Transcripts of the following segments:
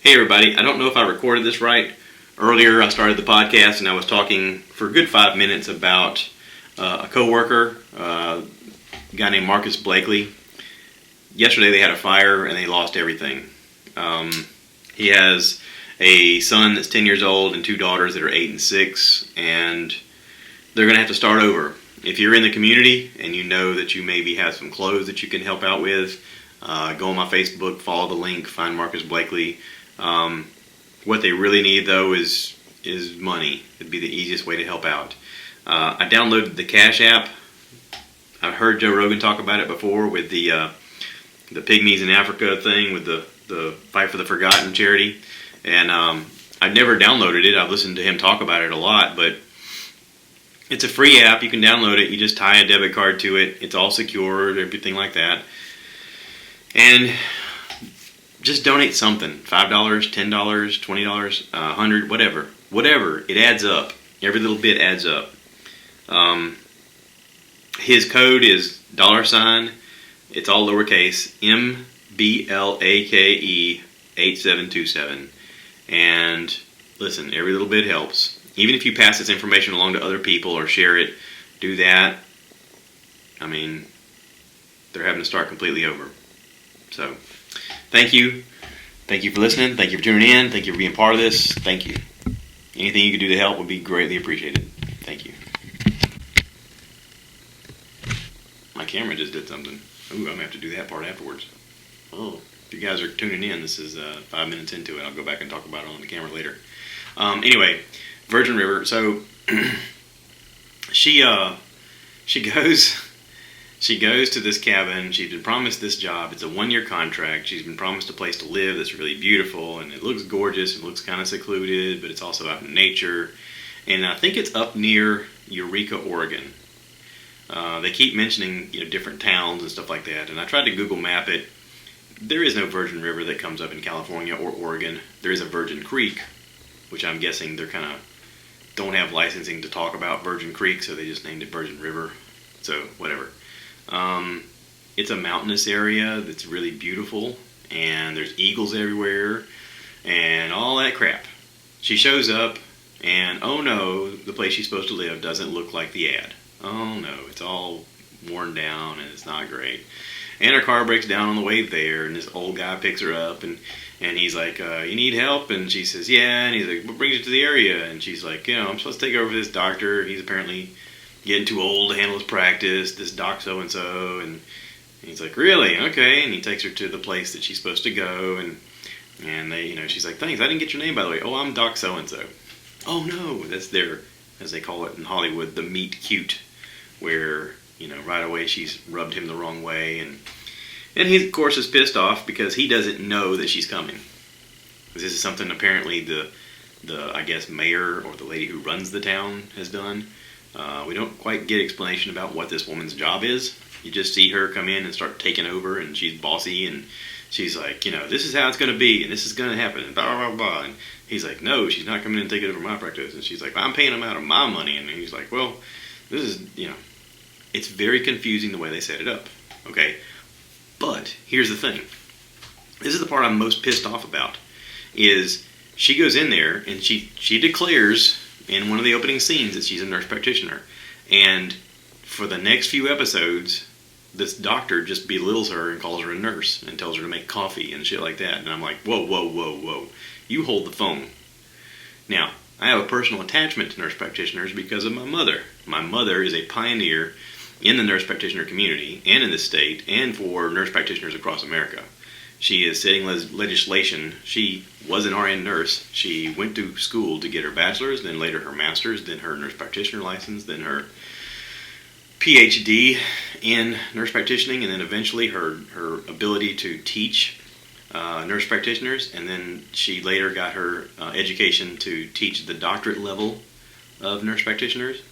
Hey everybody, I don't know if I recorded this right. Earlier I started the podcast and I was talking for a good 5 minutes about a coworker, a guy named Marcus Blakely. Yesterday they had a fire and they lost everything. He has a son that's 10 years old and two daughters that are 8 and 6, and they're going to have to start over. If you're in the community and you know that you maybe have some clothes that you can help out with, go on my Facebook, follow the link, find Marcus Blakely. What they really need though is money. It'd be the easiest way to help out. I downloaded the Cash app. I've heard Joe Rogan talk about it before with the Pygmies in Africa thing with the Fight for the Forgotten charity, and I've never downloaded it. I've listened to him talk about it a lot, but it's a free app. You can download it. You just tie a debit card to it. It's all secure, everything like that, and just donate something. $5, $10, $20, $100, whatever. It adds up. Every little bit adds up. His code is $, it's all lowercase, MBLAKE 8727. And listen, every little bit helps. Even if you pass this information along to other people or share it, do that. I mean, they're having to start completely over. So, thank you. Thank you for listening. Thank you for tuning in. Thank you for being part of this. Thank you. Anything you can do to help would be greatly appreciated. Thank you. My camera just did something. Ooh, I'm going to have to do that part afterwards. Oh, if you guys are tuning in, this is 5 minutes into it. I'll go back and talk about it on the camera later. Anyway, Virgin River. So, she goes to this cabin. She's been promised this job. It's a 1-year contract. She's been promised a place to live that's really beautiful, and it looks gorgeous. It looks kind of secluded, but it's also out in nature. And I think it's up near Eureka, Oregon. They keep mentioning different towns and stuff like that, and I tried to Google map it. There is no Virgin River that comes up in California or Oregon. There is a Virgin Creek, which I'm guessing they're kind of don't have licensing to talk about Virgin Creek, so they just named it Virgin River. So whatever. It's a mountainous area that's really beautiful, and there's eagles everywhere, and all that crap. She shows up, and oh no, the place she's supposed to live doesn't look like the ad. Oh no, it's all worn down, and it's not great. And her car breaks down on the way there, and this old guy picks her up, and he's like, you need help? And she says, yeah, and he's like, what brings you to the area? And she's like, I'm supposed to take over this doctor. He's apparently getting too old to handle his practice, this doc so-and-so, and he's like, really? Okay, and he takes her to the place that she's supposed to go, and they, she's like, thanks, I didn't get your name, by the way. Oh, I'm Doc so-and-so. Oh, no, that's their, as they call it in Hollywood, the meet cute, where, right away she's rubbed him the wrong way, and he, of course, is pissed off because he doesn't know that she's coming. This is something apparently the I guess, mayor or the lady who runs the town has done. We don't quite get explanation about what this woman's job is. You just see her come in and start taking over, and she's bossy, and she's like, this is how it's going to be, and this is going to happen, and blah, blah, blah. And he's like, no, she's not coming in and taking over my practice. And she's like, I'm paying them out of my money. And he's like, well, this is, it's very confusing the way they set it up. Okay, but here's the thing. This is the part I'm most pissed off about, is she goes in there, and she declares in one of the opening scenes that she's a nurse practitioner. And for the next few episodes, this doctor just belittles her and calls her a nurse and tells her to make coffee and shit like that. And I'm like, whoa. You hold the phone. Now, I have a personal attachment to nurse practitioners because of my mother. My mother is a pioneer in the nurse practitioner community and in the state and for nurse practitioners across America. She is setting legislation. She was an RN nurse. She went to school to get her bachelor's, then later her master's, then her nurse practitioner license, then her PhD in nurse practitioning, and then eventually her ability to teach nurse practitioners. And then she later got her education to teach the doctorate level of nurse practitioners.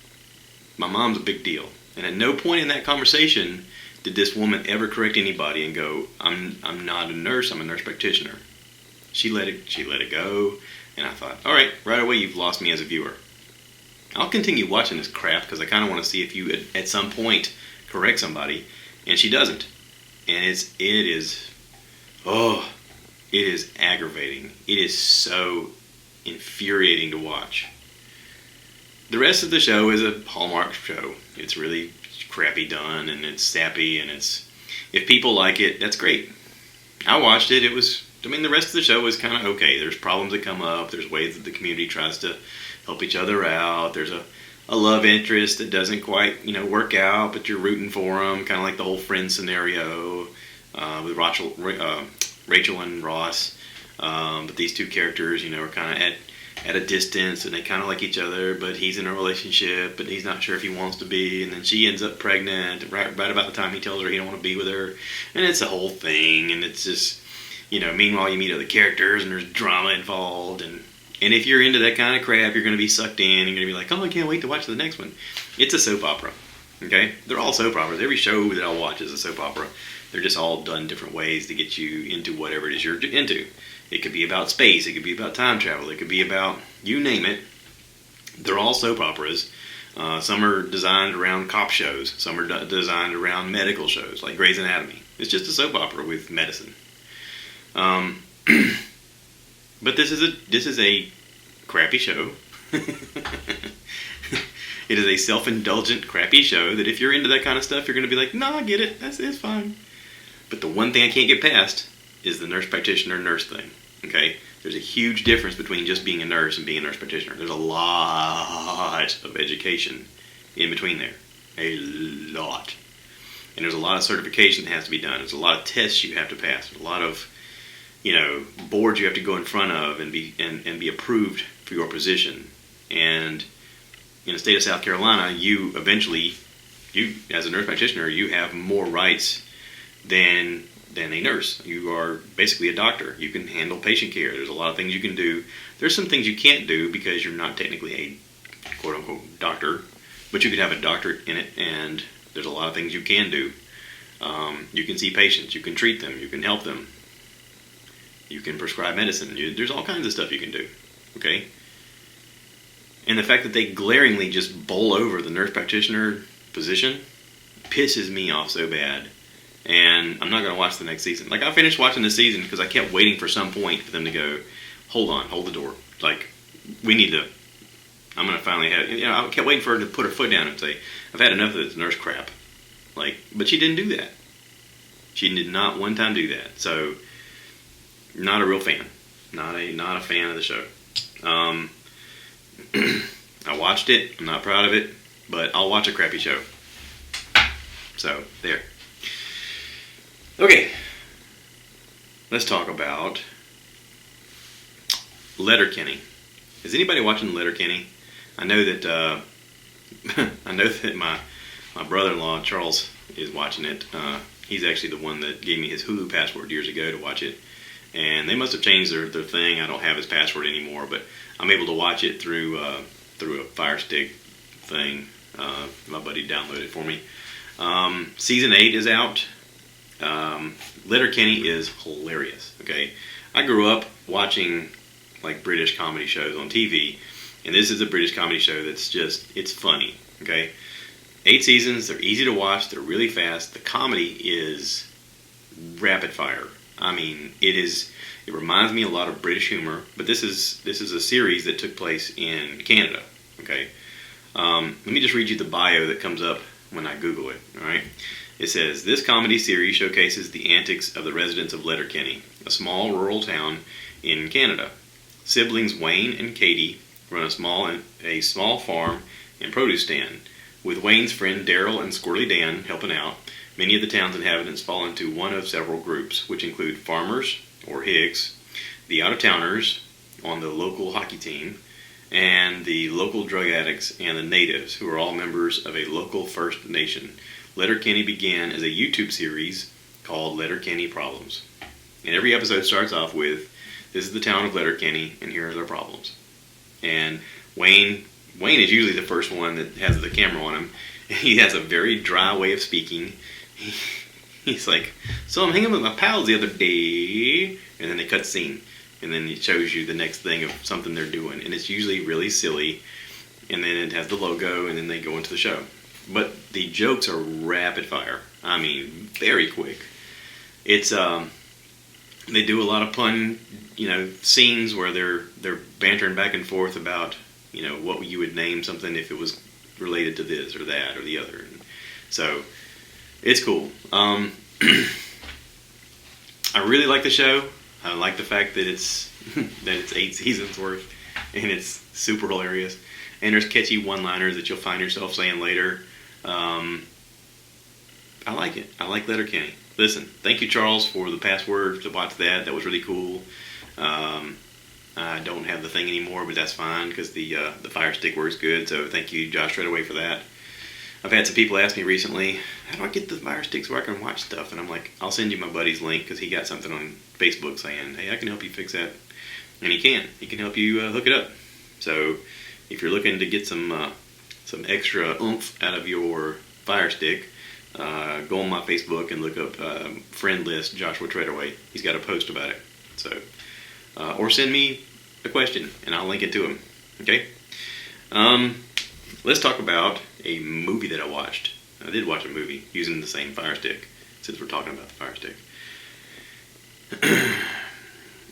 My mom's a big deal. And at no point in that conversation did this woman ever correct anybody and go, I'm not a nurse, I'm a nurse practitioner. She let it go, and I thought, all right away you've lost me as a viewer. I'll continue watching this crap because I kind of want to see if you at some point correct somebody, and she doesn't. And it is It is aggravating. It is so infuriating to watch. The rest of the show is a Hallmark show. It's really crappy done, and it's sappy, and if people like it, that's great. I watched it. The rest of the show was kind of okay. There's problems that come up. There's ways that the community tries to help each other out. There's a love interest that doesn't quite, work out, but you're rooting for them, kind of like the whole friend scenario with Rachel and Ross. But these two characters, are kind of at a distance, and they kind of like each other, but he's in a relationship, but he's not sure if he wants to be, and then she ends up pregnant right about the time he tells her he don't want to be with her, and it's a whole thing, and it's just, meanwhile you meet other characters, and there's drama involved, and if you're into that kind of crap, you're going to be sucked in, you're going to be like, oh, I can't wait to watch the next one. It's a soap opera, okay? They're all soap operas. Every show that I'll watch is a soap opera. They're just all done different ways to get you into whatever it is you're into. It could be about space. It could be about time travel. It could be about, you name it. They're all soap operas. Some are designed around cop shows. Some are designed around medical shows, like Grey's Anatomy. It's just a soap opera with medicine. But this is a crappy show. It is a self-indulgent, crappy show that if you're into that kind of stuff, you're going to be like, nah, I get it. It's fine. But the one thing I can't get past is the nurse practitioner nurse thing. Okay? There's a huge difference between just being a nurse and being a nurse practitioner. There's a lot of education in between there. A lot. And there's a lot of certification that has to be done. There's a lot of tests you have to pass. A lot of, boards you have to go in front of and be approved for your position. And in the state of South Carolina, you as a nurse practitioner, you have more rights than a nurse. You are basically a doctor. You can handle patient care. There's a lot of things you can do. There's some things you can't do because you're not technically a quote-unquote doctor, but you could have a doctorate in it, and there's a lot of things you can do. You can see patients. You can treat them. You can help them. You can prescribe medicine. There's all kinds of stuff you can do. Okay? And the fact that they glaringly just bowl over the nurse practitioner position pisses me off so bad. And I'm not going to watch the next season. Like, I finished watching the season because I kept waiting for some point for them to go, hold the door. Like, I'm going to finally have, I kept waiting for her to put her foot down and say, I've had enough of this nurse crap. Like, but she didn't do that. She did not one time do that. So, not a real fan. Not a fan of the show. I watched it. I'm not proud of it, but I'll watch a crappy show. So, there. Okay, let's talk about Letterkenny. Is anybody watching Letterkenny? I know that my brother-in-law Charles is watching it. He's actually the one that gave me his Hulu password years ago to watch it, and they must have changed their thing. I don't have his password anymore, but I'm able to watch it through a Fire Stick thing. My buddy downloaded it for me. Season 8 is out. Letterkenny is hilarious. Okay, I grew up watching like British comedy shows on TV, and this is a British comedy show that's it's funny. Okay, 8 seasons. They're easy to watch. They're really fast. The comedy is rapid fire. I mean, it reminds me a lot of British humor, but this is a series that took place in Canada. Okay, let me just read you the bio that comes up when I Google it. All right. It says, this comedy series showcases the antics of the residents of Letterkenny, a small rural town in Canada. Siblings Wayne and Katie run a small farm and produce stand. With Wayne's friend Daryl and Squirrely Dan helping out, many of the town's inhabitants fall into one of several groups, which include farmers, or Hicks, the out-of-towners on the local hockey team, and the local drug addicts and the natives, who are all members of a local First Nation. Letterkenny began as a YouTube series called Letterkenny Problems. And every episode starts off with, this is the town of Letterkenny, and here are their problems. And Wayne is usually the first one that has the camera on him. He has a very dry way of speaking. He's like, so I'm hanging with my pals the other day, and then they cut scene. And then it shows you the next thing of something they're doing. And it's usually really silly. And then it has the logo, and then they go into the show. But the jokes are rapid fire. I mean, very quick. It's They do a lot of pun, scenes where they're bantering back and forth about, what you would name something if it was related to this or that or the other. And so it's cool. I really like the show. I like the fact that it's 8 seasons worth, and it's super hilarious. And there's catchy one-liners that you'll find yourself saying later. I like it. I like Letterkenny. Listen, thank you, Charles, for the password to watch that. That was really cool. I don't have the thing anymore, but that's fine because the Fire Stick works good. So thank you, Josh Treadaway, for that. I've had some people ask me recently, how do I get the Fire Stick so I can watch stuff? And I'm like, I'll send you my buddy's link because he got something on Facebook saying, hey, I can help you fix that. And he can. He can help you hook it up. So if you're looking to get some extra oomph out of your Fire Stick, go on my Facebook and look up friend list Joshua Treadaway. He's got a post about it. So, or send me a question and I'll link it to him. Okay. Let's talk about a movie that I watched. I did watch a movie using the same Fire Stick, since we're talking about the Fire Stick.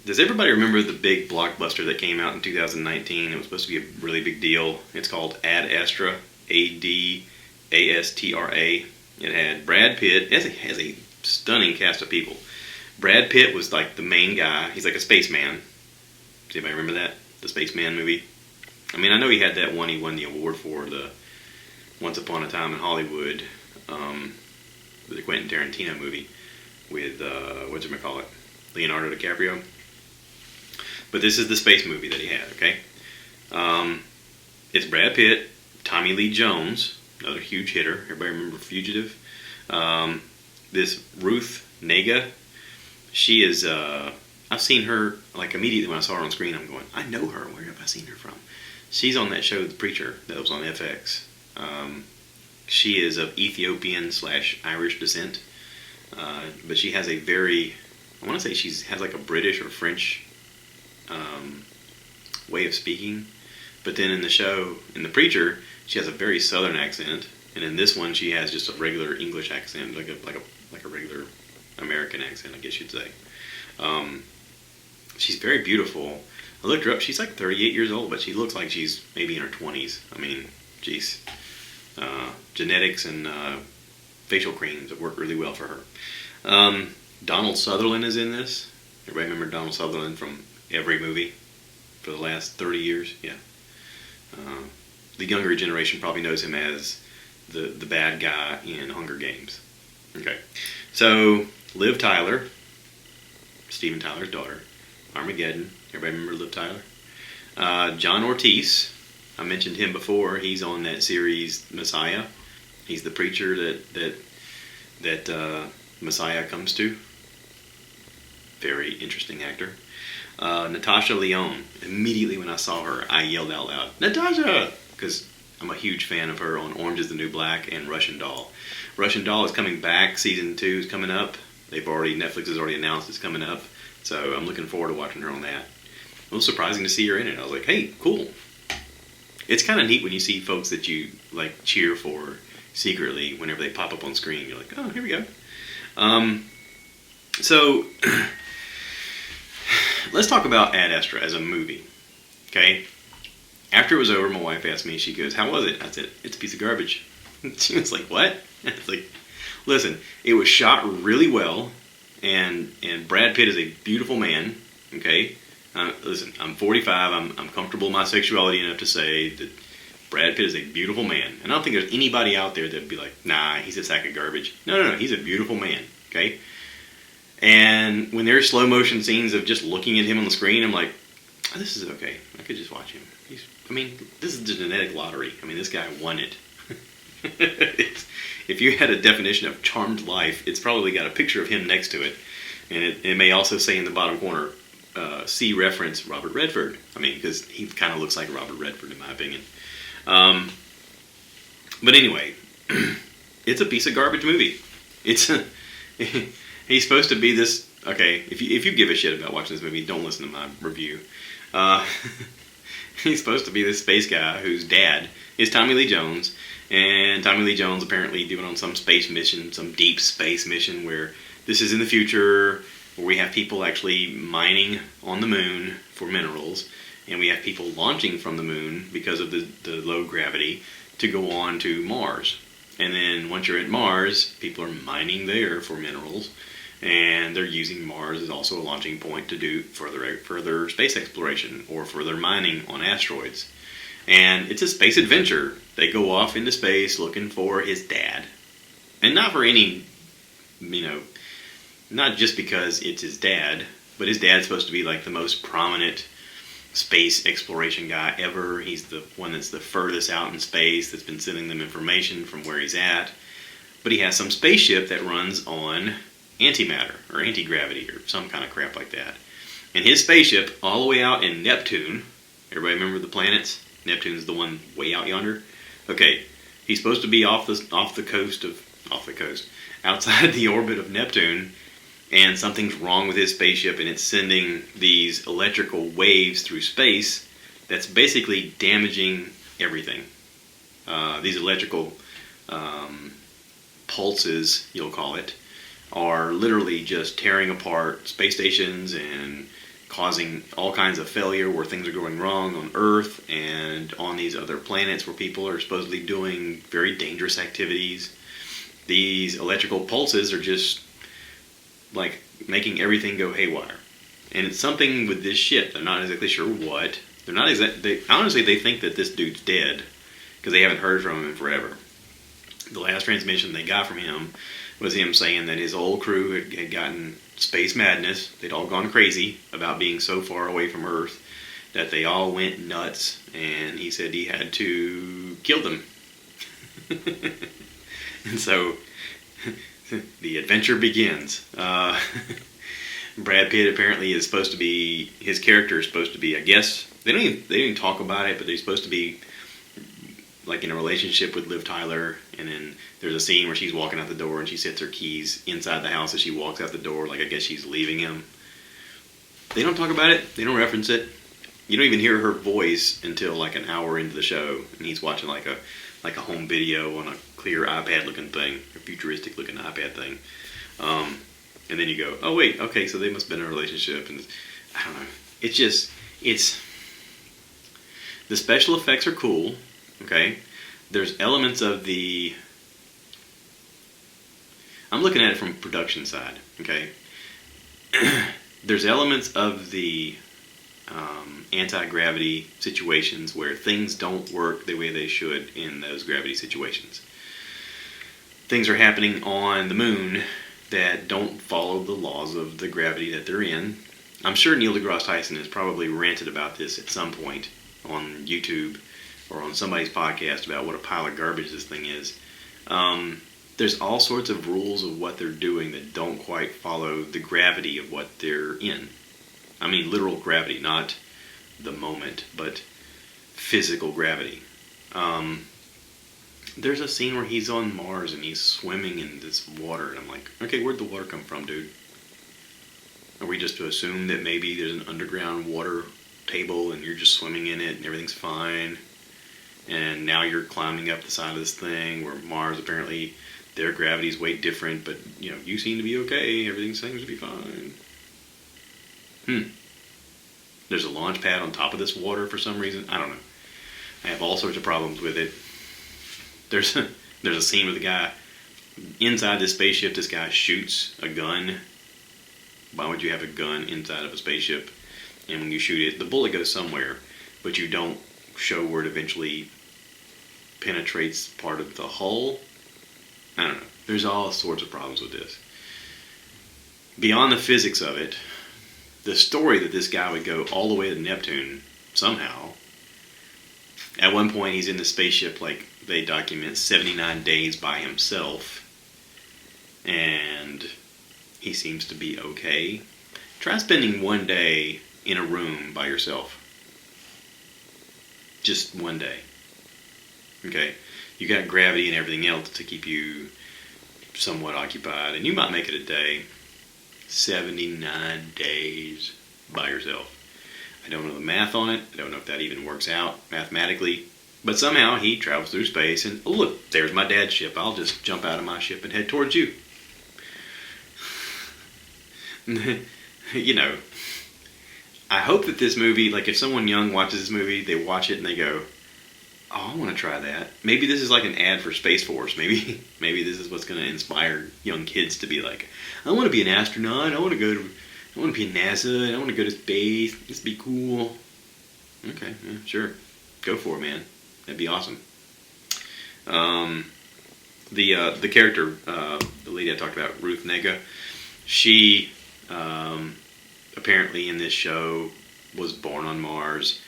Does everybody remember the big blockbuster that came out in 2019? It was supposed to be a really big deal. It's called Ad Astra, Adastra. It had Brad Pitt. It has a stunning cast of people. Brad Pitt was like the main guy. He's like a spaceman. Does anybody remember that? The Spaceman movie? I mean, I know he had that one. He won the award for the Once Upon a Time in Hollywood, the Quentin Tarantino movie with, whatchamacallit, Leonardo DiCaprio. But this is the space movie that he had, okay? It's Brad Pitt, Tommy Lee Jones, another huge hitter. Everybody remember Fugitive? This Ruth Negga, she is, I've seen her, like immediately when I saw her on screen, I'm going, I know her. Where have I seen her from? She's on that show, The Preacher, that was on FX. She is of Ethiopian/Irish descent, but she has a very, I want to say she has like a British or French way of speaking. But then in the show, in The Preacher, she has a very southern accent, and in this one she has just a regular English accent, like a regular American accent, I guess you'd say. She's very beautiful. I looked her up. She's like 38 years old, but she looks like she's maybe in her 20s. I mean, geez. Genetics and facial creams have worked really well for her. Donald Sutherland is in this. Everybody remember Donald Sutherland from every movie for the last 30 years? Yeah. The younger generation probably knows him as the bad guy in Hunger Games. Okay. So, Liv Tyler, Steven Tyler's daughter, Armageddon. Everybody remember Liv Tyler? John Ortiz. I mentioned him before. He's on that series Messiah. He's the preacher that Messiah comes to. Very interesting actor. Natasha Lyonne. Immediately when I saw her, I yelled out loud, Natasha! Because I'm a huge fan of her on Orange is the New Black and Russian Doll. Russian Doll is coming back. Season 2 is coming up. Netflix has already announced it's coming up. So I'm looking forward to watching her on that. It was surprising to see her in it. I was like, hey, cool. It's kind of neat when you see folks that you like cheer for secretly whenever they pop up on screen. You're like, oh, here we go. So let's talk about Ad Astra as a movie. Okay? After it was over, my wife asked me, she goes, how was it? I said, it's a piece of garbage. She was like, what? I was like, listen, it was shot really well, and Brad Pitt is a beautiful man, okay? Listen, I'm 45, I'm comfortable in my sexuality enough to say that Brad Pitt is a beautiful man. And I don't think there's anybody out there that would be like, nah, he's a sack of garbage. No, he's a beautiful man, okay? And when there's slow motion scenes of just looking at him on the screen, I'm like, oh, this is okay. I could just watch him. This is the genetic lottery. I mean, this guy won it. If you had a definition of charmed life, it's probably got a picture of him next to it. And it may also say in the bottom corner, see reference Robert Redford. I mean, because he kind of looks like Robert Redford in my opinion. But anyway, it's a piece of garbage movie. He's supposed to be this. Okay, if you give a shit about watching this movie, don't listen to my review. He's supposed to be this space guy whose dad is Tommy Lee Jones, and Tommy Lee Jones apparently doing on some space mission, some deep space mission where this is in the future. where we have people actually mining on the moon for minerals, and we have people launching from the moon because of the low gravity to go on to Mars. And then once you're at Mars, people are mining there for minerals, and they're using Mars as also a launching point to do further space exploration or further mining on asteroids. And it's a space adventure. They go off into space looking for his dad. And not for any, not just because it's his dad, but his dad's supposed to be like the most prominent space exploration guy ever. He's the one that's the furthest out in space, that's been sending them information from where he's at. But he has some spaceship that runs on antimatter or anti-gravity or some kind of crap like that. And his spaceship, all the way out in Neptune, everybody remember the planets? Neptune's the one way out yonder. Okay, he's supposed to be outside the orbit of Neptune, and something's wrong with his spaceship, and it's sending these electrical waves through space that's basically damaging everything. These electrical pulses, you'll call it, are literally just tearing apart space stations and causing all kinds of failure where things are going wrong on Earth and on these other planets where people are supposedly doing very dangerous activities. These electrical pulses are just like making everything go haywire. And it's something with this ship. They're not exactly sure what. Honestly, they think that this dude's dead because they haven't heard from him in forever. The last transmission they got from him was him saying that his old crew had gotten space madness. They'd all gone crazy about being so far away from Earth that they all went nuts, and he said he had to kill them. And so the adventure begins. Brad Pitt apparently is supposed to be, his character is supposed to be, I guess, they didn't even talk about it, but they're supposed to be like in a relationship with Liv Tyler, and then there's a scene where she's walking out the door and she sets her keys inside the house as she walks out the door, like I guess she's leaving him. They don't talk about it, they don't reference it. You don't even hear her voice until like an hour into the show, and he's watching like a home video on a clear iPad looking thing, a futuristic looking iPad thing. And then you go, oh wait, okay, so they must have been in a relationship, and I don't know. It's the special effects are cool. Okay, there's elements of the, I'm looking at it from production side, okay, there's elements of the anti-gravity situations where things don't work the way they should in those gravity situations. Things are happening on the moon that don't follow the laws of the gravity that they're in. I'm sure Neil deGrasse Tyson has probably ranted about this at some point on YouTube or on somebody's podcast about what a pile of garbage this thing is. There's all sorts of rules of what they're doing that don't quite follow the gravity of what they're in. I mean literal gravity, not the moment, but physical gravity. There's a scene where he's on Mars and he's swimming in this water, and I'm like, okay, where'd the water come from, dude? Are we just to assume that maybe there's an underground water table and you're just swimming in it and everything's fine? And now you're climbing up the side of this thing where Mars, apparently their gravity's way different, but you seem to be okay. Everything seems to be fine. There's a launch pad on top of this water for some reason. I don't know. I have all sorts of problems with it. There's a scene with the guy inside this spaceship. This guy shoots a gun. Why would you have a gun inside of a spaceship? And when you shoot it, the bullet goes somewhere, but you don't show where it eventually penetrates part of the hull. I don't know. There's all sorts of problems with this. Beyond the physics of it, the story that this guy would go all the way to Neptune somehow. At one point, he's in the spaceship, like they document 79 days by himself, and he seems to be okay. Try spending one day in a room by yourself. Just one day. Okay? You got gravity and everything else to keep you somewhat occupied, and you might make it a day. 79 days by yourself. I don't know the math on it. I don't know if that even works out mathematically. But somehow he travels through space and, oh look, there's my dad's ship. I'll just jump out of my ship and head towards you. you know, I hope that this movie, like if someone young watches this movie, they watch it and they go, oh, I want to try that. Maybe this is like an ad for Space Force. Maybe this is what's going to inspire young kids to be like, I want to be an astronaut. I want to be in NASA. I want to go to space. This be cool. Okay, yeah, sure. Go for it, man. That'd be awesome. The character, the lady I talked about, Ruth Negga, she apparently in this show was born on Mars.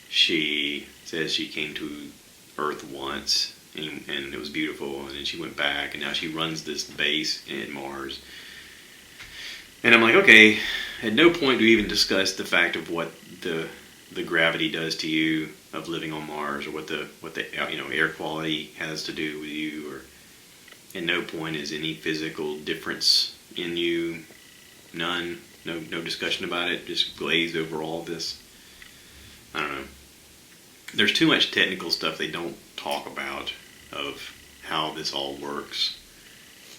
She says she came to Earth once and it was beautiful, and then she went back, and now she runs this base in Mars. And I'm like, okay, at no point do we even discuss the fact of what the gravity does to you of living on Mars, or what the air quality has to do with you, or at no point is any physical difference in you. None. No discussion about it. Just glazed over all of this. I don't know. There's too much technical stuff they don't talk about of how this all works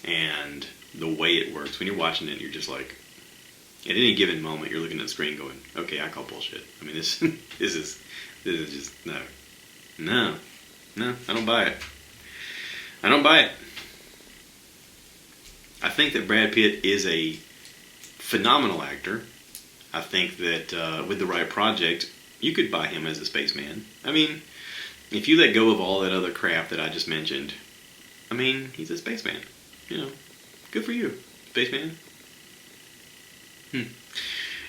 and the way it works. When you're watching it, you're just like, at any given moment, you're looking at the screen going, okay, I call bullshit. I mean, this is just, no, I don't buy it. I think that Brad Pitt is a phenomenal actor. I think that with the right project, you could buy him as a spaceman. I mean, if you let go of all that other crap that I just mentioned, I mean, he's a spaceman. You know, good for you, spaceman.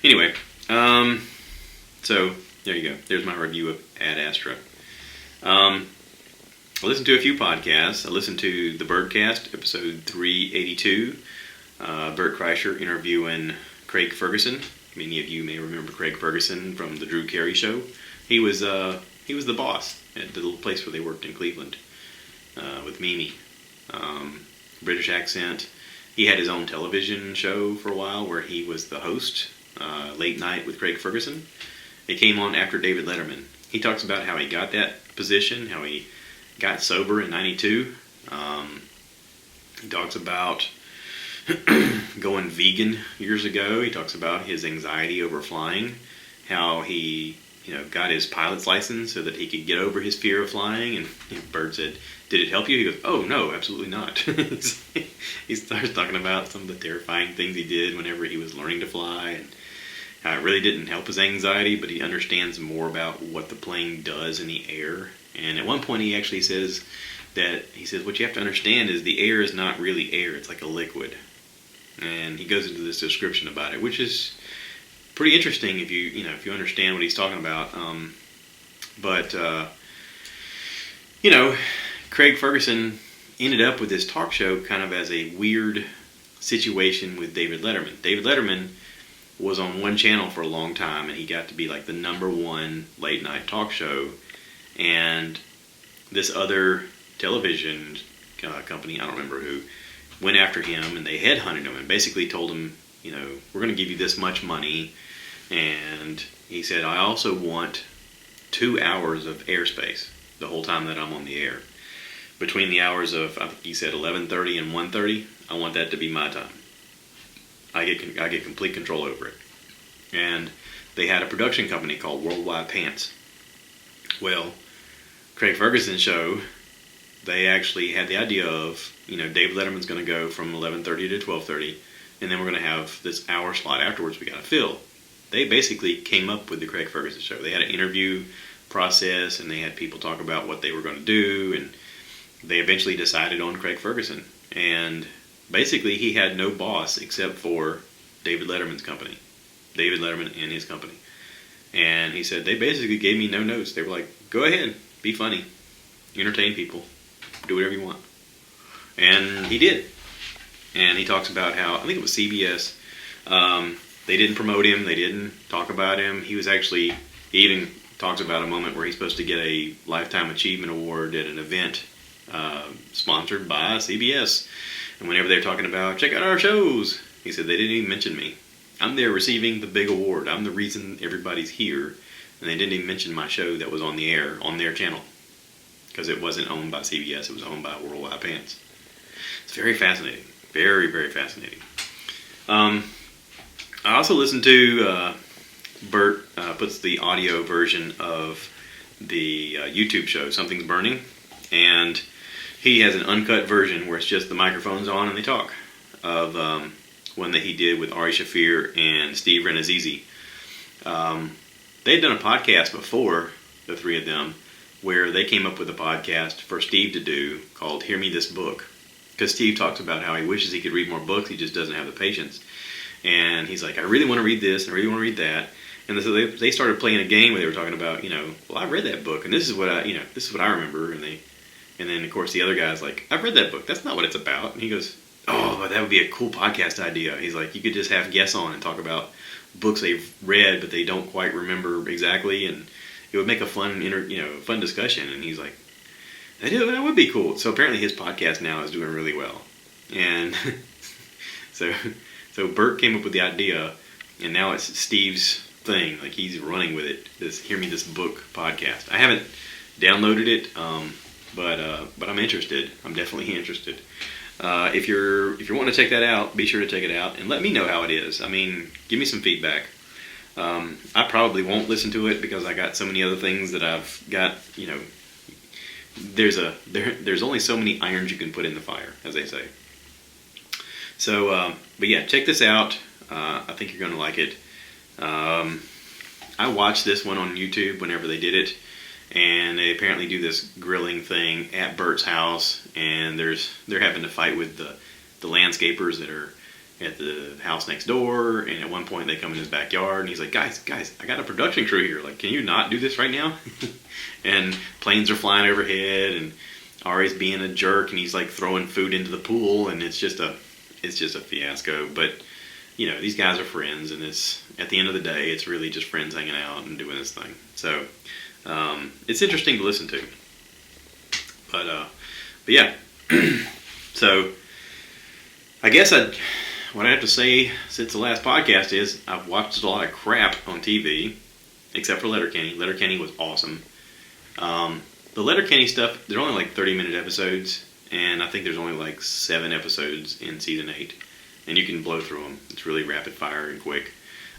Anyway, so there you go. There's my review of Ad Astra. I listened to a few podcasts. I listened to the Bertcast, episode 382. Bert Kreischer interviewing Craig Ferguson. Many of you may remember Craig Ferguson from the Drew Carey Show. He was the boss at the little place where they worked in Cleveland with Mimi. British accent. He had his own television show for a while where he was the host, Late Night with Craig Ferguson. It came on after David Letterman. He talks about how he got that position, how he got sober in '92. He talks about going vegan years ago. He talks about his anxiety over flying, how he got his pilot's license so that he could get over his fear of flying. And Bert said, did it help you? He goes, oh, no, absolutely not. He starts talking about some of the terrifying things he did whenever he was learning to fly, and how it really didn't help his anxiety, but he understands more about what the plane does in the air. And at one point he actually says what you have to understand is the air is not really air, it's like a liquid. And he goes into this description about it, which is pretty interesting if you understand what he's talking about. Craig Ferguson ended up with this talk show kind of as a weird situation with David Letterman. David Letterman was on one channel for a long time, and he got to be like the number one late night talk show. And this other television company, I don't remember who, went after him, and they headhunted him and basically told him, we're going to give you this much money. And he said, I also want 2 hours of airspace the whole time that I'm on the air. Between the hours of, I think he said 11:30 and 1:30, I want that to be my time. I get complete control over it. And they had a production company called Worldwide Pants. Well, Craig Ferguson's show, they actually had the idea of, Dave Letterman's going to go from 11:30 to 12:30, and then we're going to have this hour slot afterwards we got to fill. They basically came up with the Craig Ferguson show. They had an interview process, and they had people talk about what they were going to do, and they eventually decided on Craig Ferguson. And basically he had no boss except for David Letterman's company. David Letterman and his company. And he said, they basically gave me no notes. They were like, go ahead, be funny, entertain people, do whatever you want. And he did. And he talks about how, I think it was CBS, they didn't promote him, they didn't talk about him. He even talks about a moment where he's supposed to get a Lifetime Achievement Award at an event sponsored by CBS. And whenever they're talking about, check out our shows, he said, they didn't even mention me. I'm there receiving the big award. I'm the reason everybody's here. And they didn't even mention my show that was on the air, on their channel. Because it wasn't owned by CBS, it was owned by Worldwide Pants. It's very fascinating. Very, very fascinating. I also listen to Bert puts the audio version of the YouTube show Something's Burning, and he has an uncut version where it's just the microphones on and they talk, of one that he did with Ari Shaffir and Steve Renazizi. They'd done a podcast before, the three of them, where they came up with a podcast for Steve to do called Hear Me This Book, because Steve talks about how he wishes he could read more books, he just doesn't have the patience. And he's like, I really want to read this, and I really want to read that. And so they started playing a game where they were talking about, well, I read that book, and this is what I remember. And then of course the other guy's like, I've read that book. That's not what it's about. And he goes, oh, but that would be a cool podcast idea. He's like, you could just have guests on and talk about books they've read, but they don't quite remember exactly, and it would make a fun, fun discussion. And he's like, that would be cool. So apparently his podcast now is doing really well, and so Bert came up with the idea, and now it's Steve's thing. Like, he's running with it. This Hear Me This Book podcast. I haven't downloaded it, but I'm interested. I'm definitely interested. If you're wanting to check that out, be sure to check it out and let me know how it is. I mean, give me some feedback. I probably won't listen to it because I got so many other things that I've got. There's only so many irons you can put in the fire, as they say. So, but yeah, check this out. I think you're going to like it. I watched this one on YouTube whenever they did it, and they apparently do this grilling thing at Bert's house, and they're having to fight with the landscapers that are at the house next door, and at one point they come in his backyard, and he's like, guys, I got a production crew here, like, can you not do this right now? And planes are flying overhead, and Ari's being a jerk, and he's like throwing food into the pool, and it's just a fiasco. But these guys are friends, and it's, at the end of the day, it's really just friends hanging out and doing this thing. So it's interesting to listen to. But yeah. So I guess what I have to say since the last podcast is I've watched a lot of crap on TV, except for Letterkenny. Letterkenny was awesome. The Letterkenny stuff, they're only like 30-minute episodes, and I think there's only like 7 episodes in season 8, and you can blow through them. It's really rapid fire and quick.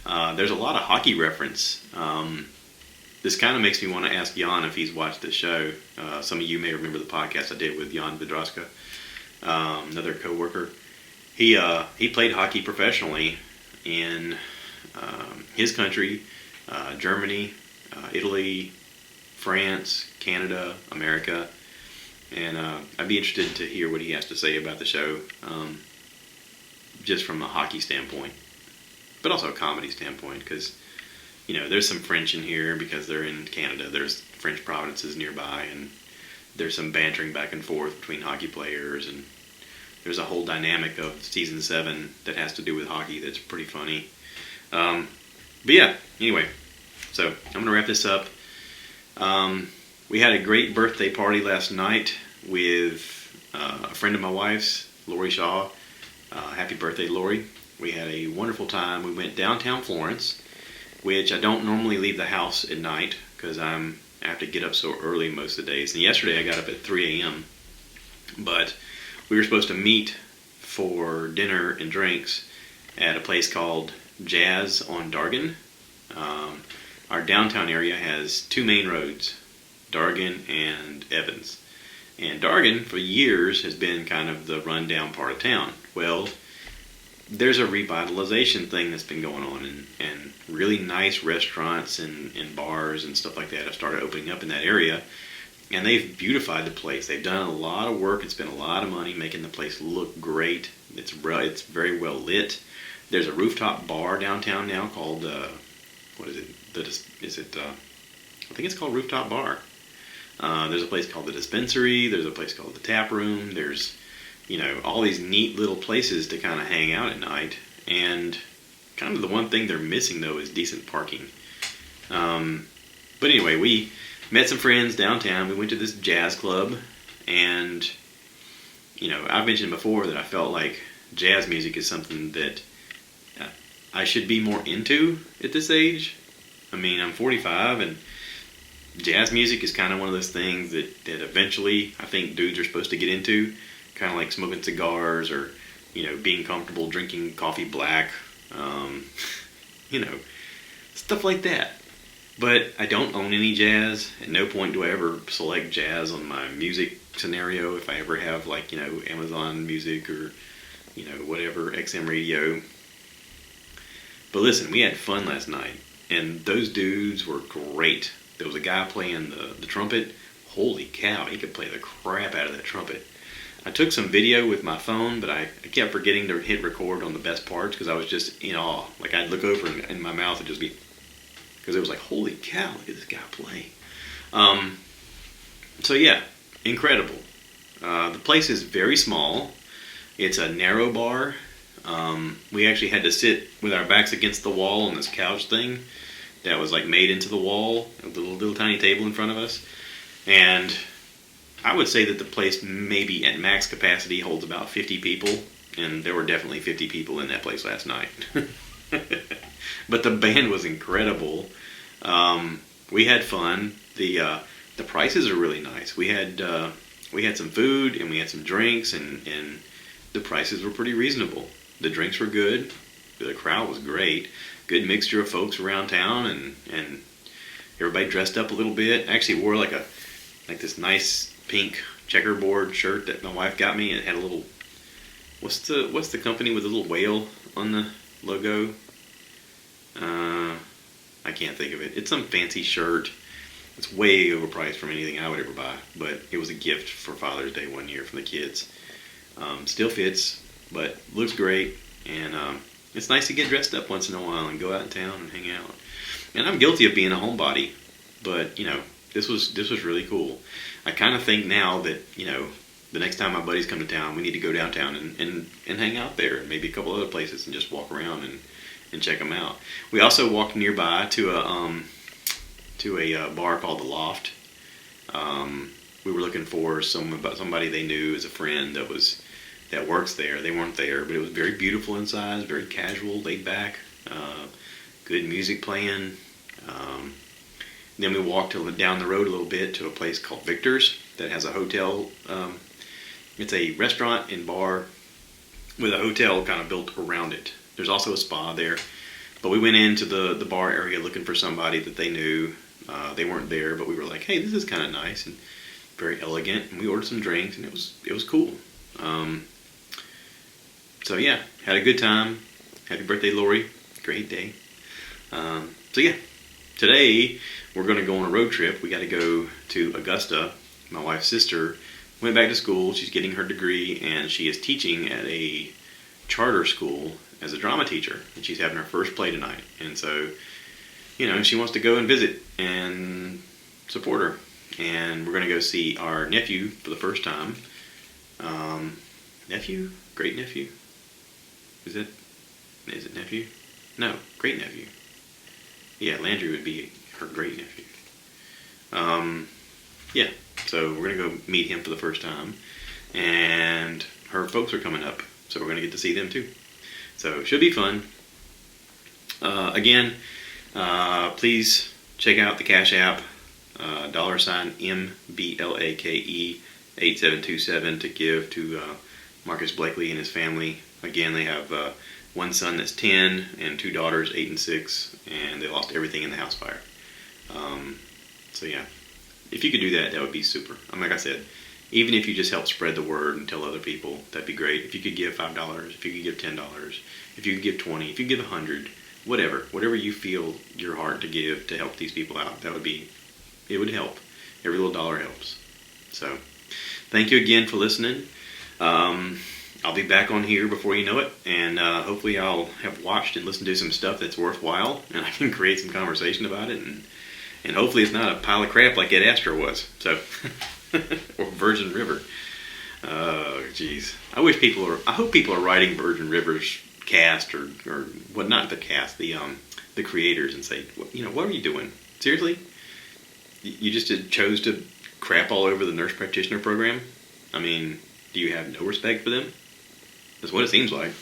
There's a lot of hockey reference. This kind of makes me want to ask Jan if he's watched this show. Some of you may remember the podcast I did with Jan Vidroska, another coworker. He played hockey professionally in his country, Germany, Italy, France, Canada, America, and I'd be interested to hear what he has to say about the show, just from a hockey standpoint, but also a comedy standpoint, because there's some French in here because they're in Canada. There's French provinces nearby, and there's some bantering back and forth between hockey players, and there's a whole dynamic of season 7 that has to do with hockey that's pretty funny. But yeah, anyway, so I'm going to wrap this up. We had a great birthday party last night with a friend of my wife's, Lori Shaw. Happy birthday, Lori. We had a wonderful time. We went downtown Florence, which I don't normally leave the house at night because I have to get up so early most of the days. And yesterday I got up at 3 a.m. But we were supposed to meet for dinner and drinks at a place called Jazz on Dargan. Our downtown area has 2 main roads, Dargan and Evans. And Dargan, for years, has been kind of the rundown part of town. Well, there's a revitalization thing that's been going on, and really nice restaurants and bars and stuff like that have started opening up in that area. And they've beautified the place. They've done a lot of work and spent a lot of money making the place look great. It's very well lit. There's a rooftop bar downtown now called, what is it? I think it's called Rooftop Bar. There's a place called the Dispensary. There's a place called the Tap Room. There's, all these neat little places to kind of hang out at night. And kind of the one thing they're missing, though, is decent parking. But anyway, we met some friends downtown. We went to this jazz club, and I've mentioned before that I felt like jazz music is something that I should be more into at this age. I mean, I'm 45, and jazz music is kind of one of those things that eventually I think dudes are supposed to get into, kind of like smoking cigars or being comfortable drinking coffee black um, you know, stuff like that. But I don't own any jazz. At no point do I ever select jazz on my music scenario. If I ever have, like, Amazon Music or, whatever, XM Radio. But listen, we had fun last night, and those dudes were great. There was a guy playing the trumpet. Holy cow, he could play the crap out of that trumpet. I took some video with my phone, but I kept forgetting to hit record on the best parts because I was just in awe. Like, I'd look over and my mouth would just be... Because it was like, holy cow, look at this guy play. So yeah, incredible. The place is very small. It's a narrow bar. We actually had to sit with our backs against the wall on this couch thing that was like made into the wall, a little tiny table in front of us. And I would say that the place maybe at max capacity holds about 50 people. And there were definitely 50 people in that place last night. But the band was incredible. We had fun. The prices are really nice. We had some food and we had some drinks, and the prices were pretty reasonable. The drinks were good. The crowd was great. Good mixture of folks around town, and everybody dressed up a little bit. I actually wore like this nice pink checkerboard shirt that my wife got me. It had a little... What's the company with the little whale on the logo? I can't think of it. It's some fancy shirt. It's way overpriced from anything I would ever buy, but it was a gift for Father's Day one year from the kids. Still fits, but looks great, and it's nice to get dressed up once in a while and go out in town and hang out. And I'm guilty of being a homebody, but this was really cool. I kind of think now that the next time my buddies come to town, we need to go downtown and hang out there, and maybe a couple other places, and just walk around and check them out. We also walked nearby to a bar called The Loft. We were looking for somebody they knew as a friend that works there. They weren't there, but it was very beautiful inside, very casual, laid back, good music playing. Then we walked down the road a little bit to a place called Victor's that has a hotel. It's a restaurant and bar with a hotel kind of built around it. There's also a spa there. But we went into the bar area looking for somebody that they knew. They weren't there, but we were like, hey, this is kind of nice and very elegant. And we ordered some drinks, and it was cool. So yeah, had a good time. Happy birthday, Lori. Great day. So yeah, today we're going to go on a road trip. We got to go to Augusta. My wife's sister went back to school. She's getting her degree, and she is teaching at a charter school as a drama teacher, and she's having her first play tonight. And so, she wants to go and visit and support her. And we're going to go see our nephew for the first time. Nephew? Great nephew? Is it nephew? No, great nephew. Yeah, Landry would be her great nephew. Yeah, so we're going to go meet him for the first time. And her folks are coming up, so we're going to get to see them too. So it should be fun. Again, please check out the Cash App, $MBLAKE 8727 to give to Marcus Blakely and his family. Again, they have one son that's 10 and two daughters, 8 and 6, and they lost everything in the house fire. So yeah, if you could do that, that would be super. Like I said, even if you just help spread the word and tell other people, that'd be great. If you could give $5, if you could give $10, if you could give 20, if you could give 100, whatever you feel your heart to give to help these people out, it would help. Every little dollar helps. So, thank you again for listening. I'll be back on here before you know it, and hopefully I'll have watched and listened to some stuff that's worthwhile, and I can create some conversation about it, and hopefully it's not a pile of crap like that Astra was. So. Or Virgin River. Oh, jeez. I hope people are writing Virgin River's cast or well, not the cast, the creators, and say, what are you doing? Seriously? You just chose to crap all over the nurse practitioner program? I mean, do you have no respect for them? That's what it seems like.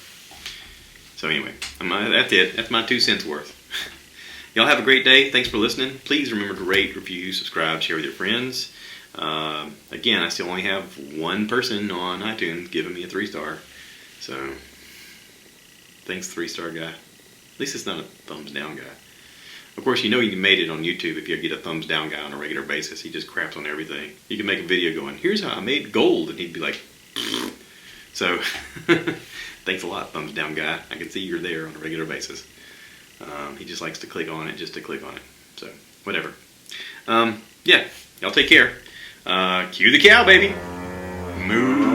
So anyway, that's it. That's my 2 cents worth. Y'all have a great day. Thanks for listening. Please remember to rate, review, subscribe, share with your friends. Again, I still only have one person on iTunes giving me a 3-star. So, thanks 3-star guy. At least it's not a thumbs down guy. Of course, you know you made it on YouTube if you get a thumbs down guy on a regular basis. He just craps on everything. You can make a video going, here's how I made gold, and he'd be like, so, thanks a lot, thumbs down guy. I can see you're there on a regular basis. He just likes to click on it just to click on it. So, whatever. Yeah, y'all take care. Cue the cow, baby. Moo.